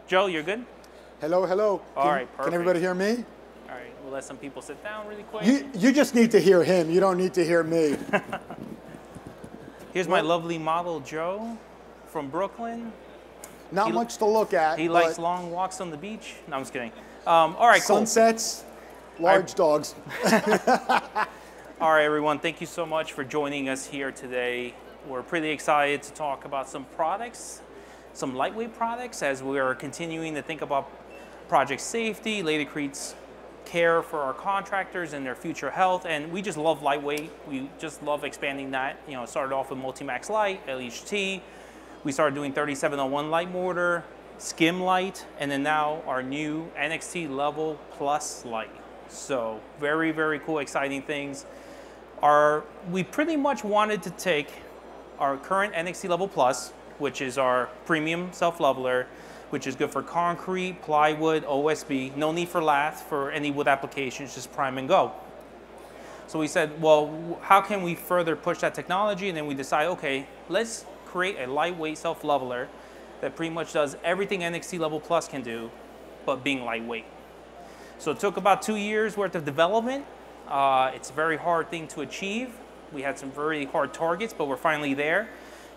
Joe, you're good? Hello, hello. All right, perfect. Can everybody hear me? All right, we'll let some people sit down really quick. You just need to hear him. You don't need to hear me. Here's my lovely model, Joe, from Brooklyn. Not much to look at. He likes long walks on the beach. No, I'm just kidding. All right, cool. Sunsets, large dogs. All right, everyone, thank you so much for joining us here today. We're pretty excited to talk about some products, some lightweight products, as we are continuing to think about project safety, LATICRETE's care for our contractors and their future health. And we just love lightweight. We just love expanding that. You know, it started off with Multimax Lite, LHT. We started doing 3701 light mortar, Skim Lite, and then now our new NXT LEVEL Plus Lite. So very, very cool, exciting things. We pretty much wanted to take our current NXT LEVEL Plus, which is our premium self-leveler, which is good for concrete, plywood, OSB, no need for lath for any wood applications, just prime and go. So we said, well, how can we further push that technology? And then we decided, okay, let's create a lightweight self-leveler that pretty much does everything NXT LEVEL Plus can do, but being lightweight. So it took about 2 years worth of development. It's a very hard thing to achieve. We had some very hard targets, but we're finally there.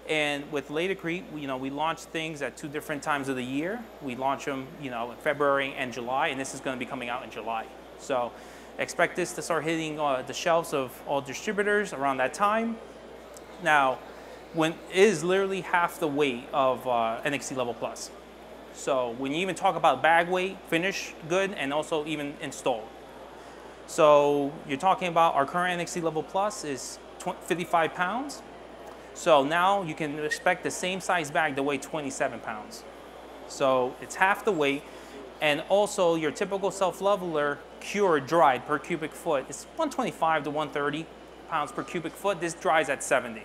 And with LATICRETE, we launch things at 2 different times of the year. We launch them, in February and July, and this is going to be coming out in July. So expect this to start hitting the shelves of all distributors around that time. Now, when it is literally half the weight of NXT LEVEL Plus. So when you even talk about bag weight, finish good, and also even installed. So you're talking about our current NXT LEVEL Plus is 55 pounds. So now you can expect the same size bag to weigh 27 pounds. So it's half the weight. And also your typical self-leveler, cured, dried per cubic foot, is 125 to 130 pounds per cubic foot. This dries at 70.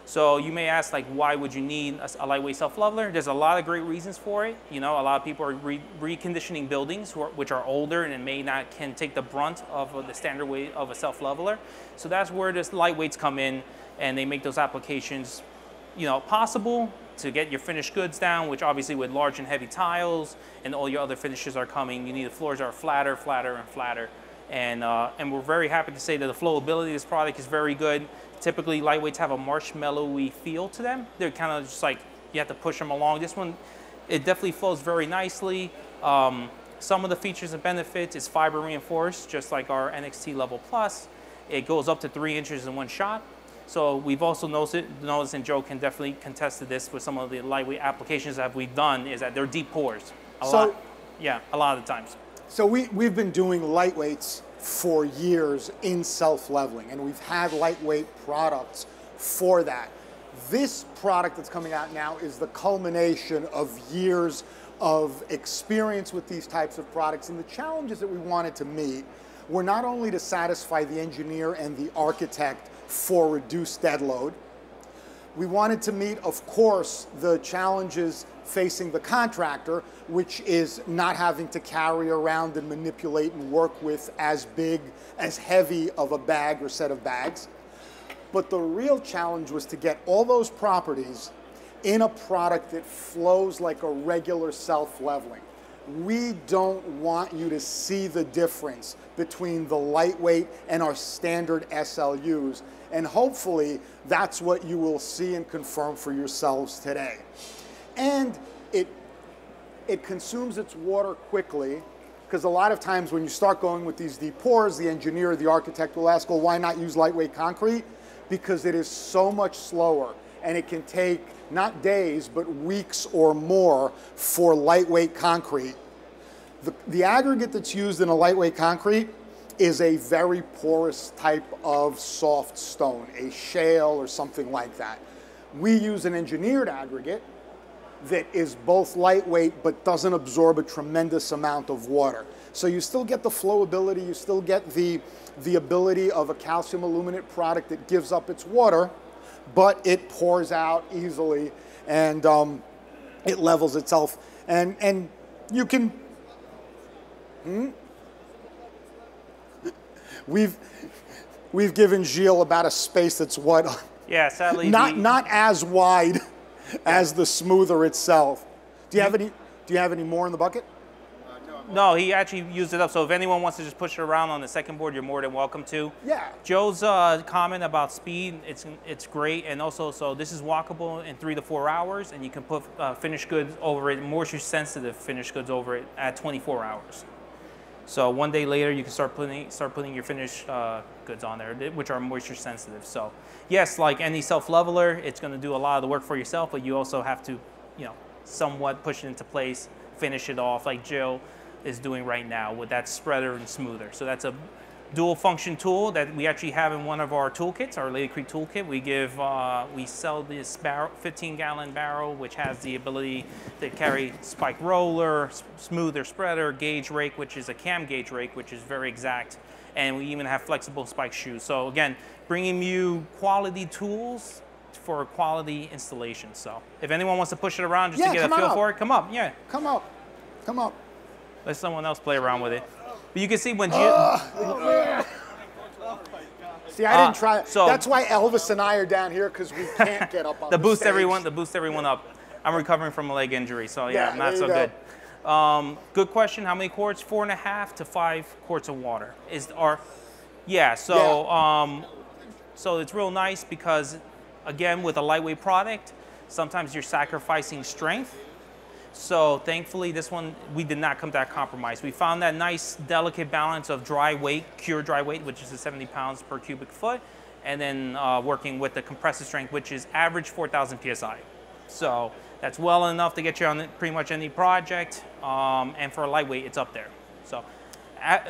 So you may ask, like, why would you need a lightweight self-leveler? There's a lot of great reasons for it. A lot of people are reconditioning buildings which are older and can take the brunt of the standard weight of a self-leveler. So that's where this lightweights come in, and they make those applications, possible to get your finished goods down, which obviously with large and heavy tiles and all your other finishes are coming, you need the floors that are flatter, flatter, and flatter. And we're very happy to say that the flowability of this product is very good. Typically, lightweights have a marshmallowy feel to them. They're kind of just like, you have to push them along. This one, it definitely flows very nicely. Some of the features and benefits is fiber reinforced, just like our NXT LEVEL Plus. It goes up to 3 inches in one shot. So we've also noticed, and Joe can definitely contest to this with some of the lightweight applications that we've done, is that they're deep pours. A lot of the times. So we've been doing lightweights for years in self-leveling, and we've had lightweight products for that. This product that's coming out now is the culmination of years of experience with these types of products, and the challenges that we wanted to meet were not only to satisfy the engineer and the architect for reduced dead load. We wanted to meet, of course, the challenges facing the contractor, which is not having to carry around and manipulate and work with as big, as heavy of a bag or set of bags. But the real challenge was to get all those properties in a product that flows like a regular self-leveling. We don't want you to see the difference between the lightweight and our standard SLUs. And hopefully that's what you will see and confirm for yourselves today. And it consumes its water quickly, because a lot of times when you start going with these deep pours, the engineer, the architect will ask, well, why not use lightweight concrete? Because it is so much slower, and it can take not days, but weeks or more for lightweight concrete. The aggregate that's used in a lightweight concrete is a very porous type of soft stone, a shale or something like that. We use an engineered aggregate that is both lightweight but doesn't absorb a tremendous amount of water. So you still get the flowability, you still get the ability of a calcium aluminate product that gives up its water, but it pours out easily, and it levels itself. And you can, we've given Gilles about a space that's what? Yeah, sadly. Not as wide as the smoother itself. Do you Do you have any more in the bucket? No, he actually used it up. So if anyone wants to just push it around on the second board, you're more than welcome to. Yeah. Joe's comment about speed, it's great. And also, so this is walkable in 3 to 4 hours, and you can put finished goods over it, moisture sensitive finished goods over it at 24 hours. So one day later, you can start putting your finished goods on there, which are moisture sensitive. So yes, like any self-leveler, it's going to do a lot of the work for yourself, but you also have to, you know, somewhat push it into place, finish it off, like Joe is doing right now with that spreader and smoother. So that's a dual function tool that we actually have in one of our toolkits, our LATICRETE toolkit. We sell this 15-gallon barrel, which has the ability to carry spike roller, smoother spreader, gauge rake, which is a cam gauge rake, which is very exact. And we even have flexible spike shoes. So again, bringing you quality tools for quality installation. So if anyone wants to push it around just to get a feel for it, come up. Yeah. Come up. Come up. Let someone else play around with it. But you can see when See, I didn't try. So that's why Elvis and I are down here, because we can't get up on the boost stage. To boost everyone up. I'm recovering from a leg injury, so yeah, not so go. good. Good question. How many quarts? 4.5 to 5 quarts of water so it's real nice because, again, with a lightweight product, sometimes you're sacrificing strength. So thankfully, this one, we did not come to that compromise. We found that nice, delicate balance of dry weight, pure dry weight, which is 70 pounds per cubic foot, and then working with the compressive strength, which is average 4,000 PSI. So that's well enough to get you on pretty much any project, and for a lightweight, it's up there. So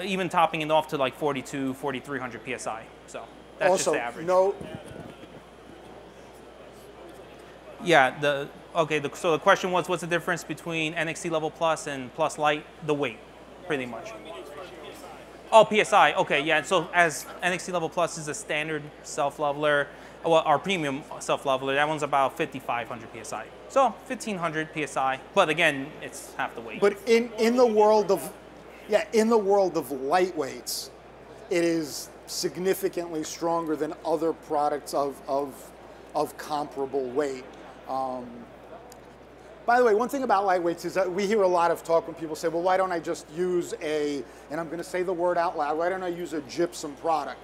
even topping it off to like 4,200, 4,300 PSI. So that's also, just the average. Yeah, so the question was, what's the difference between NXT LEVEL Plus and Plus Lite? The weight, pretty much. Oh, PSI, okay, yeah. So as NXT LEVEL Plus is a standard self-leveler, well, our premium self-leveler, that one's about 5,500 PSI. So 1,500 PSI, but again, it's half the weight. But in the world of, lightweights, it is significantly stronger than other products of comparable weight. By the way, one thing about lightweights is that we hear a lot of talk when people say, well, why don't I just use and I'm going to say the word out loud, why don't I use a gypsum product?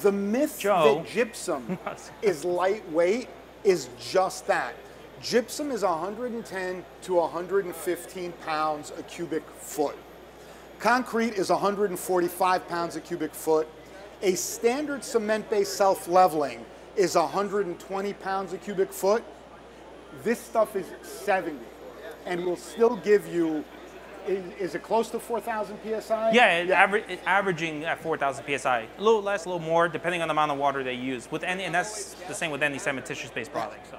The myth that gypsum is lightweight is just that. Gypsum is 110 to 115 pounds a cubic foot. Concrete is 145 pounds a cubic foot. A standard cement-based self-leveling is 120 pounds a cubic foot. This stuff is 70, and will still give you, is it close to 4,000 PSI? Yeah, it's averaging at 4,000 PSI. A little less, a little more, depending on the amount of water they use. And that's the same with any cementitious-based product. So.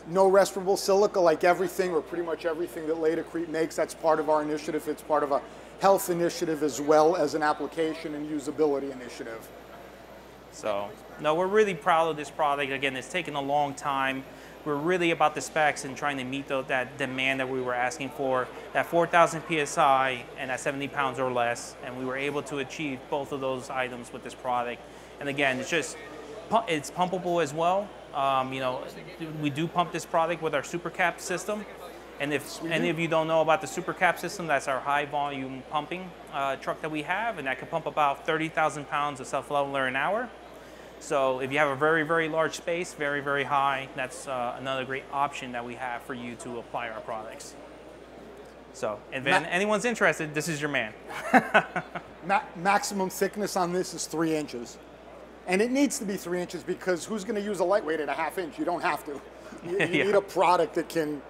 No respirable silica, like everything, or pretty much everything that LATICRETE makes. That's part of our initiative. It's part of a health initiative as well as an application and usability initiative. So, no, we're really proud of this product. Again, it's taken a long time. We're really about the specs and trying to meet that demand that we were asking for, that 4,000 PSI and that 70 pounds or less, and we were able to achieve both of those items with this product. And again, it's pumpable as well. You know, we do pump this product with our super cap system. And if any of you don't know about the super cap system, that's our high volume pumping truck that we have, and that can pump about 30,000 pounds of self-leveler an hour. So if you have a very, very large space, very, very high, that's another great option that we have for you to apply our products. So if anyone's interested, this is your man. Maximum thickness on this is 3 inches. And it needs to be 3 inches because who's going to use a lightweight at a ½ inch? You don't have to. You need a product that can...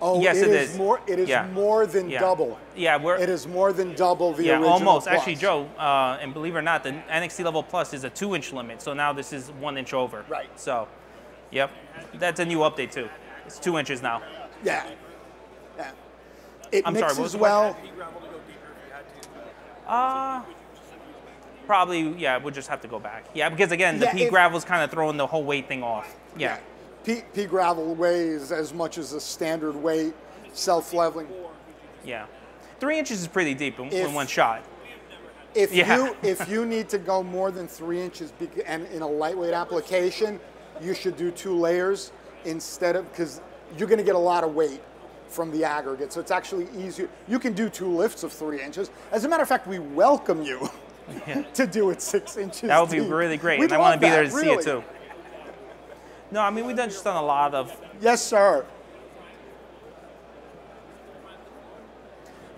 Oh, yes, it is. It is more than double. Yeah, it is more than double the original almost. Plus. Actually, Joe, and believe it or not, the NXT LEVEL Plus is a 2-inch limit. So now this is 1 inch over. Right. So, yep, that's a new update too. It's 2 inches now. Yeah. Yeah. It mixes well. Probably, yeah. We'll just have to go back. Yeah, because again, the pea gravel's kind of throwing the whole weight thing off. Yeah. Pea gravel weighs as much as a standard weight self-leveling. Yeah, 3 inches is pretty deep in one shot. If you need to go more than 3 inches and in a lightweight application, you should do 2 layers instead of, because you're going to get a lot of weight from the aggregate. So it's actually easier. You can do 2 lifts of 3 inches. As a matter of fact, we welcome you to do it 6 inches That would be deep. really great. We'd and I want to be love there to that, see it really. too. No, I mean, we've just done a lot of. Yes, sir.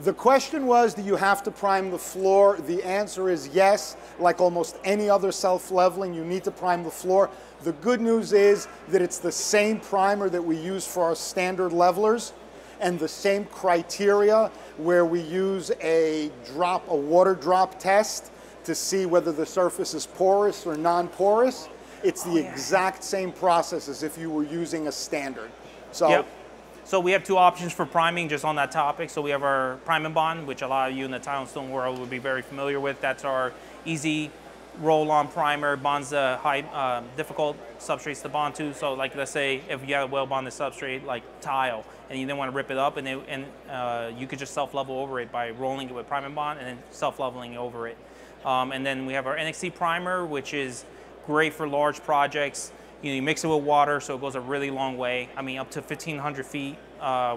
The question was, do you have to prime the floor? The answer is yes. Like almost any other self-leveling, you need to prime the floor. The good news is that it's the same primer that we use for our standard levelers and the same criteria where we use a water drop test to see whether the surface is porous or non-porous. It's the exact same process as if you were using a standard. So. Yep. So we have 2 options for priming just on that topic. So we have our Prime and Bond, which a lot of you in the tile and stone world would be very familiar with. That's our easy roll-on primer. Bonds the high, difficult substrates to bond to. So like let's say if you have a well-bonded substrate like tile and you didn't want to rip it up, and you could just self-level over it by rolling it with Prime and Bond and then self-leveling over it. And then we have our NXT primer, which is great for large projects. You mix it with water, so it goes a really long way. I mean, up to 1,500 feet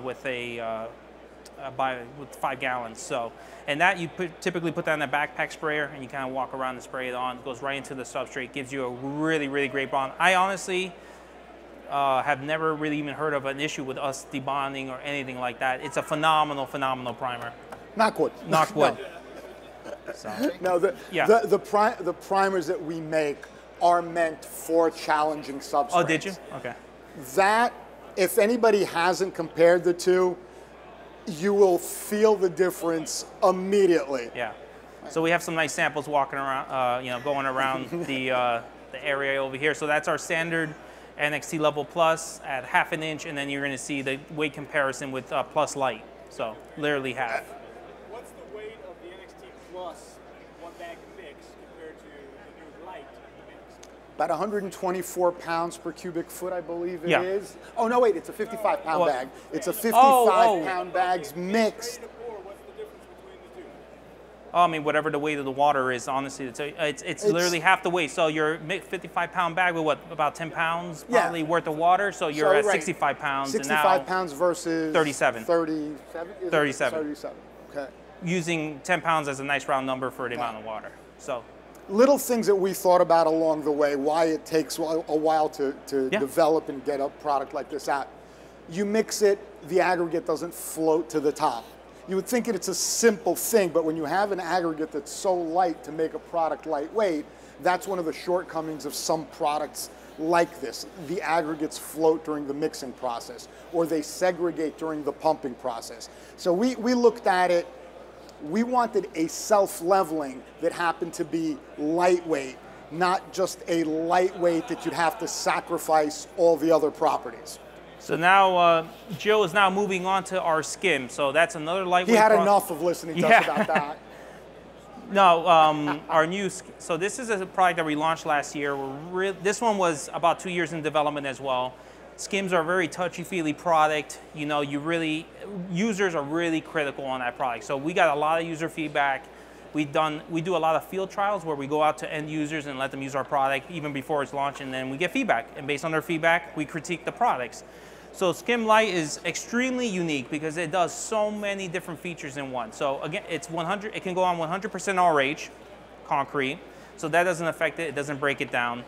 with 5 gallons. So, and that you typically put that in a backpack sprayer, and you kind of walk around and spray it on. It goes right into the substrate, gives you a really, really great bond. I honestly have never really even heard of an issue with us debonding or anything like that. It's a phenomenal, phenomenal primer. Knock wood. Knock wood. No, the primers that we make are meant for challenging substrates. Oh, did you? Okay. That, if anybody hasn't compared the 2, you will feel the difference immediately. Yeah. So we have some nice samples walking around, going around the area over here. So that's our standard NXT Level Plus at 1/2 inch, and then you're going to see the weight comparison with Plus Lite. So literally half. What's the weight of the NXT Plus 1 bag mix compared to the new Lite mix? About 124 pounds per cubic foot, I believe it Yeah. is. Oh, no, wait, it's a 55-pound What? bag. It's a 55-pound bags mixed. What's the difference between the 2? Oh, I mean, whatever the weight of the water is, honestly, it's literally half the weight. So your 55-pound bag with what, about 10 pounds probably worth of water. So you're at 65 pounds. 65 and now pounds versus 37. 37? 37. 37, okay. Using 10 pounds as a nice round number for the amount of water. So. Little things that we thought about along the way, why it takes a while to develop and get a product like this out. You mix it, the aggregate doesn't float to the top. You would think it's a simple thing, but when you have an aggregate that's so light to make a product lightweight, that's one of the shortcomings of some products like this. The aggregates float during the mixing process, or they segregate during the pumping process. So we looked at it. We wanted a self-leveling that happened to be lightweight, not just a lightweight that you'd have to sacrifice all the other properties. So now Joe is now moving on to our Skim. So that's another lightweight. He had enough of listening to us about that. No, our new, so this is a product that we launched last year. This one was about 2 years in development as well. Skims are a very touchy-feely product. You know, users are really critical on that product. So we got a lot of user feedback. We do a lot of field trials where we go out to end users and let them use our product even before it's launched, and then we get feedback. And based on their feedback, we critique the products. So Skim Lite is extremely unique because it does so many different features in one. So again, it's 100. It can go on 100% RH, concrete. So that doesn't affect it. It doesn't break it down.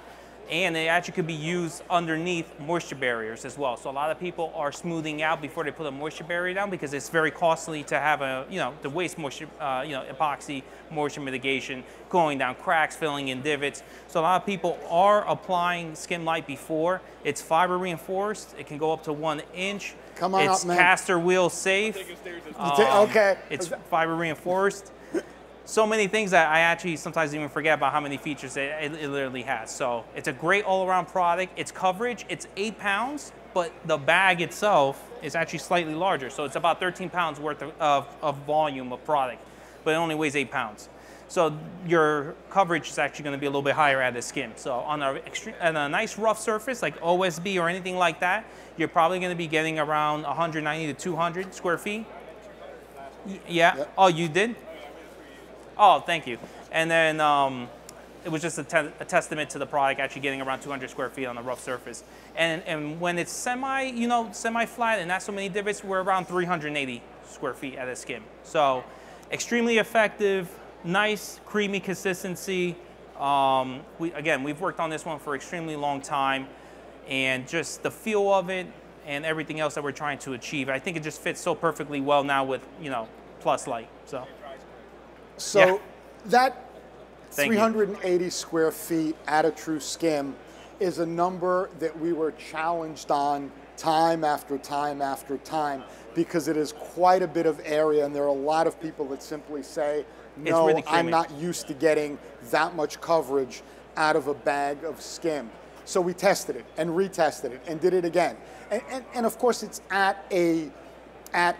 And it actually could be used underneath moisture barriers as well. So a lot of people are smoothing out before they put a moisture barrier down because it's very costly to have the waste moisture, epoxy moisture mitigation, going down cracks, filling in divots. So a lot of people are applying Skim Lite before. It's fiber reinforced. It can go up to 1 inch. Come on it's up, man. caster wheel safe. Okay. It's fiber reinforced. So many things that I actually sometimes even forget about how many features it literally has. So it's a great all-around product. Its coverage, it's 8 pounds, but the bag itself is actually slightly larger. So it's about 13 pounds worth of volume of product, but it only weighs 8 pounds. So your coverage is actually going to be a little bit higher at the Skim. So on a nice rough surface like OSB or anything like that, you're probably going to be getting around 190 to 200 square feet. Yeah. Yep. Oh, you did? Oh, thank you. And then it was just a testament to the product actually getting around 200 square feet on a rough surface. And when it's semi-flat and not so many divots, we're around 380 square feet at a skim. So extremely effective, nice, creamy consistency. We've worked on this one for extremely long time, and just the feel of it and everything else that we're trying to achieve, I think it just fits so perfectly well now with, Plus Lite. So yeah. That 380 square feet at a true skim is a number that we were challenged on time after time after time, because it is quite a bit of area, and there are a lot of people that simply say, no, really I'm not used to getting that much coverage out of a bag of skim. So we tested it and retested it and did it again. And of course it's at a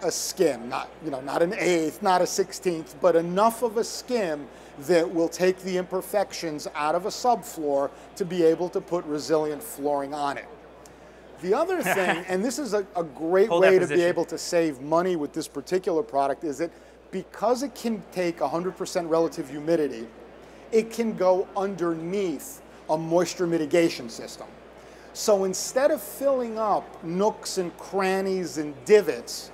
skim, not an eighth, not a 16th, but enough of a skim that will take the imperfections out of a subfloor to be able to put resilient flooring on it. The other thing, and this is a great way to be able to save money with this particular product, is that because it can take 100% relative humidity, it can go underneath a moisture mitigation system. So instead of filling up nooks and crannies and divots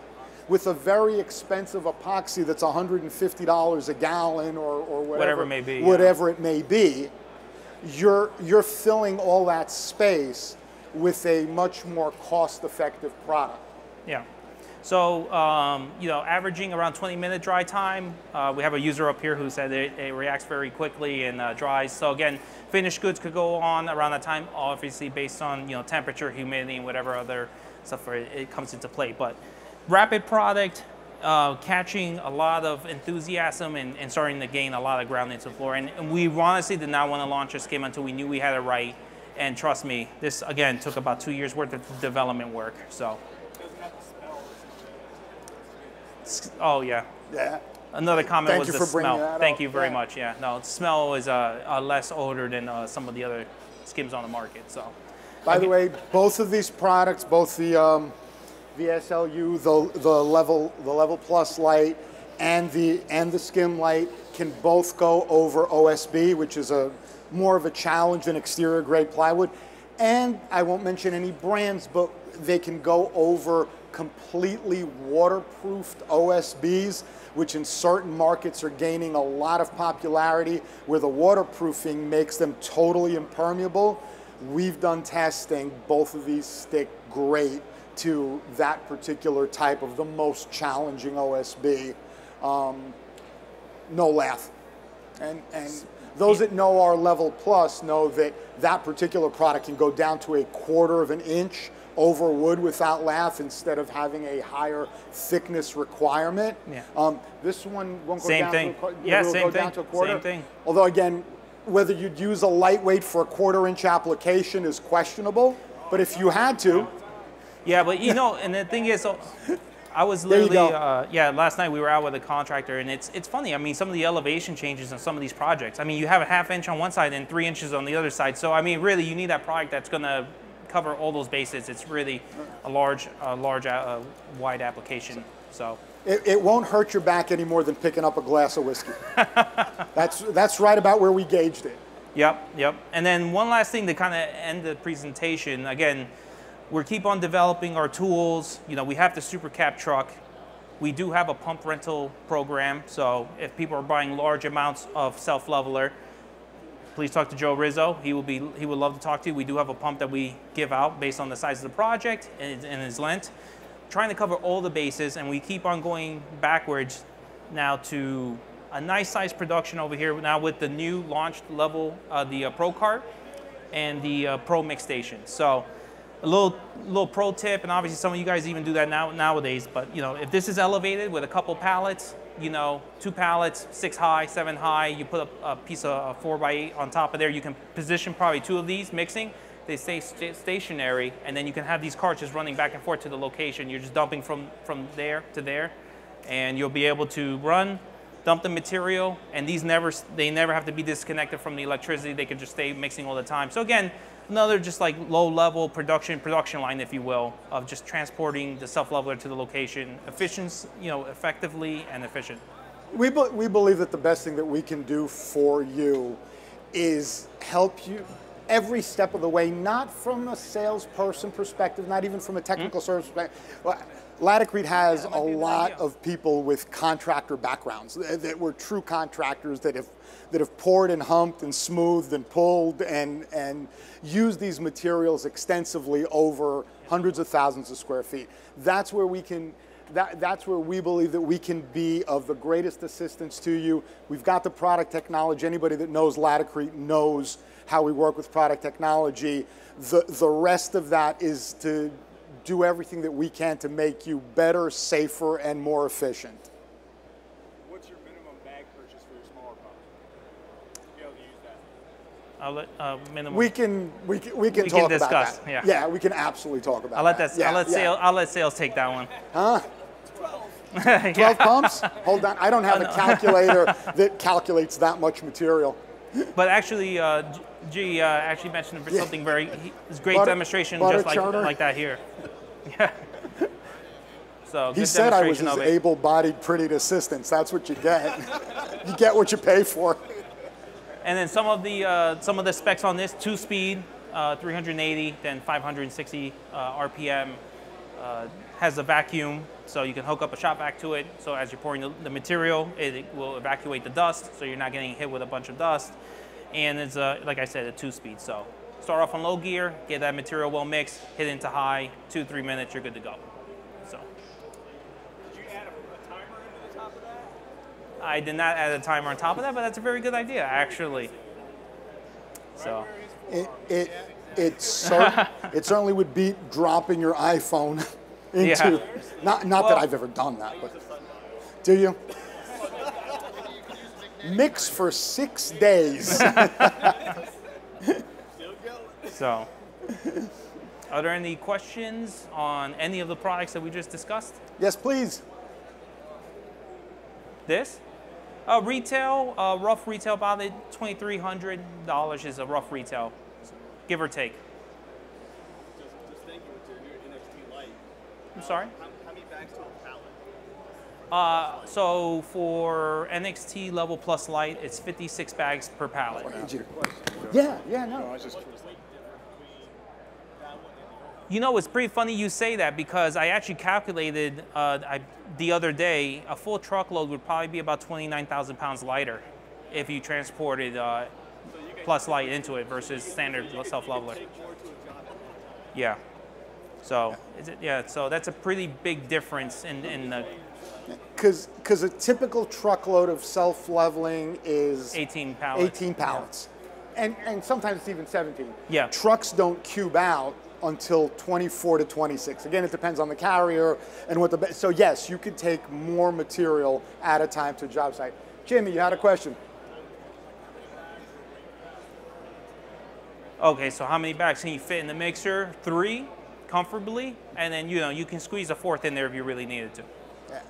with a very expensive epoxy that's $150 a gallon or whatever it may be, whatever it may be, you're filling all that space with a much more cost-effective product. Yeah. So, averaging around 20-minute dry time. We have a user up here who said it reacts very quickly and dries. So again, finished goods could go on around that time, obviously based on temperature, humidity, and whatever other stuff it comes into play. But rapid product, catching a lot of enthusiasm and starting to gain a lot of ground into the floor. And we honestly did not want to launch a skim until we knew we had it right. And trust me, this again took about 2 years worth of development work. So. Oh yeah. Yeah. Another comment was the smell. Thank you very Yeah. much. Yeah. No, smell is less odor than some of the other skims on the market. So. By the way, both of these products, both the SLU, the Level Plus Lite, and the Skim Lite, can both go over OSB, which is more of a challenge than exterior grade plywood. And I won't mention any brands, but they can go over completely waterproofed OSBs, which in certain markets are gaining a lot of popularity, where the waterproofing makes them totally impermeable. We've done testing. Both of these stick great to that particular type of the most challenging OSB. No laugh. And those that know our Level Plus know that that particular product can go down to 1/4 of an inch over wood without lath, instead of having a higher thickness requirement. Yeah. This one won't go same down thing. to Yeah, it'll same go thing. down to 1/4. Same thing. Although again, whether you'd use a lightweight for a 1/4 inch application is questionable, but if you had to. Yeah, but and the thing is, I was literally, last night we were out with a contractor, and it's funny. I mean, some of the elevation changes on some of these projects. I mean, you have a 1/2 inch on one side and 3 inches on the other side. So, I mean, really, you need that product that's going to cover all those bases. It's really a wide application. So it won't hurt your back any more than picking up a glass of whiskey. That's right about where we gauged it. Yep. And then one last thing to kind of end the presentation. Again, we keep on developing our tools. We have the Super Cap truck. We do have a pump rental program. So if people are buying large amounts of self-leveler, please talk to Joe Rizzo. He would love to talk to you. We do have a pump that we give out based on the size of the project and its length, trying to cover all the bases, and we keep on going backwards now to a nice size production over here now with the new launched level, the Pro-Kart and the Pro Mix Station. So a little pro tip, and obviously some of you guys even do that nowadays, but if this is elevated with a couple pallets, 2 pallets, 6 high, 7 high, you put a piece of 4x8 on top of there. You can position probably 2 of these mixing. They stay stationary, and then you can have these carts just running back and forth to the location. You're just dumping from there to there, and you'll be able to dump the material, and they never have to be disconnected from the electricity. They can just stay mixing all the time. So again, another just like low-level production line, if you will, of just transporting the self-leveler to the location, effectively and efficient. We believe that the best thing that we can do for you is help you every step of the way, not from a salesperson perspective, not even from a technical service perspective. LATICRETE has a lot of people with contractor backgrounds that were true contractors that have poured and humped and smoothed and pulled and used these materials extensively over hundreds of thousands of square feet. That's where we can. That's where we believe that we can be of the greatest assistance to you. We've got the product technology. Anybody that knows LATICRETE knows how we work with product technology. The rest of that is to do everything that we can to make you better, safer, and more efficient. What's your minimum bag purchase for your smaller product? To be able to use that. I'll let minimum. We can talk discuss, about that. yeah. Yeah, we can absolutely talk about I'll let that. I'll let sales take that one. Huh? 12. 12 pumps? Hold on, I don't have a calculator that calculates that much material. But actually, G actually mentioned something very, it's a great demonstration just like that here. Yeah. So he said I was his able-bodied, pretty assistant. That's what you get. You get what you pay for. And then some of the specs on this: 2-speed, 380, then 560 RPM. Has a vacuum, so you can hook up a shop vac to it. So as you're pouring the material, it will evacuate the dust, so you're not getting hit with a bunch of dust. And it's like I said, a 2-speed. So start off on low gear, get that material well mixed, hit into high, 2-3 minutes, you're good to go. So. Did you add a timer into the top of that? I did not add a timer on top of that, but that's a very good idea, actually. So. It certainly would beat dropping your iPhone into, not that I've ever done that, but do you? Mix for 6 days. So, are there any questions on any of the products that we just discussed? Yes, please. This? Retail, rough retail, about $2,300 is a rough retail, give or take. Just thinking with your new NXT Lite. I'm sorry? How many bags to a pallet? So for NXT LEVEL Plus Lite, it's 56 bags per pallet. Yeah, no. I was just curious. You know, it's pretty funny you say that because I actually calculated the other day, a full truckload would probably be about 29,000 pounds lighter if you transported Plus Lite into it versus standard self-leveler. Yeah. So, so that's a pretty big difference in the... Because a typical truckload of self-leveling is 18 pallets. 18 pallets. Yeah. And sometimes it's even 17. Yeah. Trucks don't cube out until 24 to 26. Again, it depends on the carrier and what the... So yes, you could take more material at a time to a job site. Jimmy, you had a question. Okay, so how many bags can you fit in the mixer? 3, comfortably, and then you can squeeze a 4th in there if you really needed to. Yeah.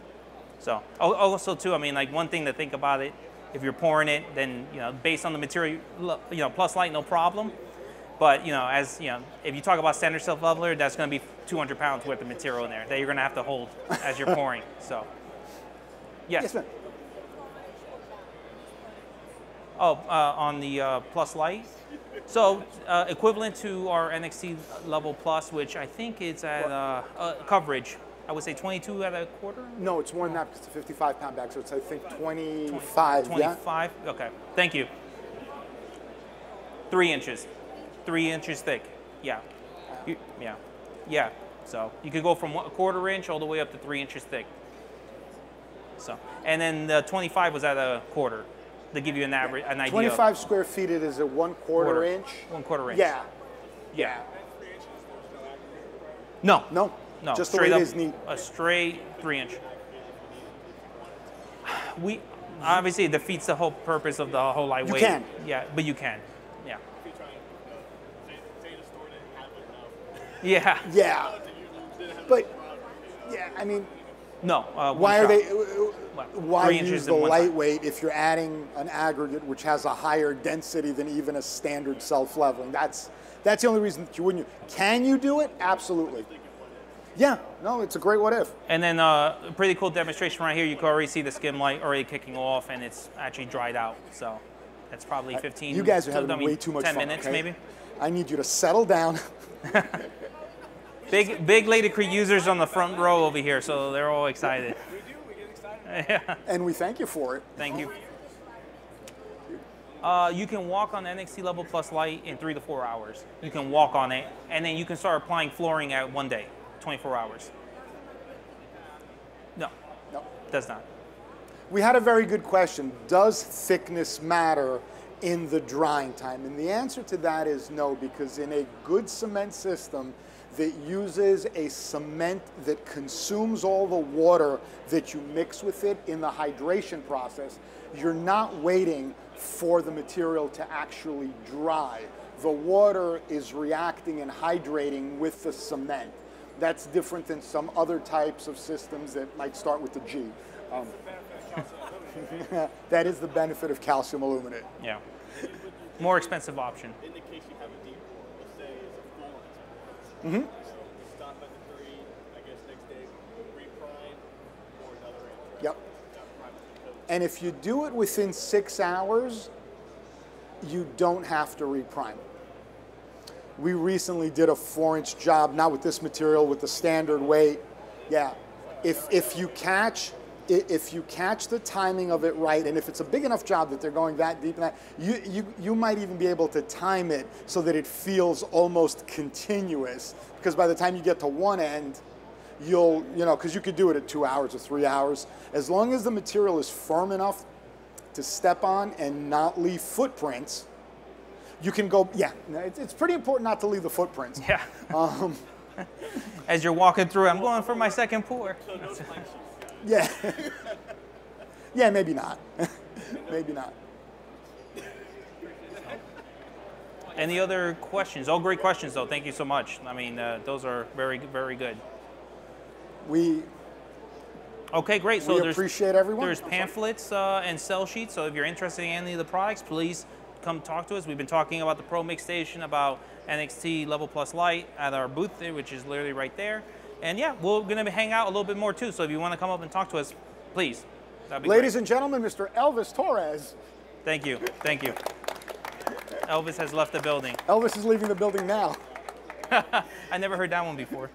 So also too, I mean, like one thing to think about it, if you're pouring it, then based on the material, Plus Lite, no problem. But as if you talk about standard self-leveler, that's going to be 200 pounds worth of material in there that you're going to have to hold as you're pouring. So, yes. Yes, ma'am. Oh, on the Plus Lite. So equivalent to our NXT LEVEL Plus, which I think is at coverage. I would say 22 at a quarter? No, it's more than that because it's a 55-pound bag, so it's, I think, 25. 25? Yeah? Okay, thank you. 3 inches. 3 inches thick, yeah. Yeah, so you could go from a quarter inch all the way up to 3 inches thick. So, and then the 25 was at a quarter to give you an average, an idea. 25 square feet, it is a 1/4 inch. 1/4 inch. Yeah. No. Just the way it is neat. A straight 3 inch. We obviously it defeats the whole purpose of the whole lightweight. You can. Yeah, but you can. Yeah. Yeah. Yeah. But yeah, I mean. No. Why are they? Why 3 inches use the in one lightweight if you're adding an aggregate which has a higher density than even a standard self-leveling? That's the only reason that you wouldn't. Can you do it? Absolutely. Yeah. No, it's a great what if. And then a pretty cool demonstration right here. You can already see the Skim Lite already kicking off, and it's actually dried out. So That's probably 15. You guys are so, having way too much 10 fun. minutes Okay? maybe. I need you to settle down. Big LATICRETE users on the front row over here, so they're all excited. We do. We get excited. Yeah. And we thank you for it. Thank you. You can walk on NXT LEVEL Plus Lite in 3 to 4 hours. You can walk on it, and then you can start applying flooring at 1 day, 24 hours. No, No. does not. We had a very good question. Does thickness matter in the drying time? And the answer to that is no, because in a good cement system that uses a cement that consumes all the water that you mix with it in the hydration process, you're not waiting for the material to actually dry. The water is reacting and hydrating with the cement. That's different than some other types of systems that might start with the G. That is the benefit of calcium aluminate. Yeah. More expensive option. In the case you have a deep pour, let's say it's a full Mm-hmm. stop at the 3, I guess next day, reprime, or another inch. Yep. And if you do it within 6 hours, you don't have to reprime. We recently did a 4-inch job, not with this material, with the standard weight. Yeah, if you catch the timing of it right, and if it's a big enough job that they're going that deep in that, you might even be able to time it so that it feels almost continuous. Because by the time you get to one end, because you could do it at 2 hours or 3 hours, as long as the material is firm enough to step on and not leave footprints, you can go, yeah, it's pretty important not to leave the footprints. Yeah. As you're walking through, I'm going for my second pour. So no spike sheets. Yeah. Yeah, maybe not. Maybe not. Any other questions? All great questions, though. Thank you so much. I mean, those are very, very good. Okay, great. So we appreciate everyone. There's pamphlets and sell sheets. So if you're interested in any of the products, please come talk to us. We've been talking about the Pro Mix Station, about NXT LEVEL Plus Lite at our booth, which is literally right there. And yeah, we're going to hang out a little bit more too. So if you want to come up and talk to us, please. That'd be Ladies great. and gentlemen, Mr. Elvis Torres. Thank you. Thank you. Elvis has left the building. Elvis is leaving the building now. I never heard that one before.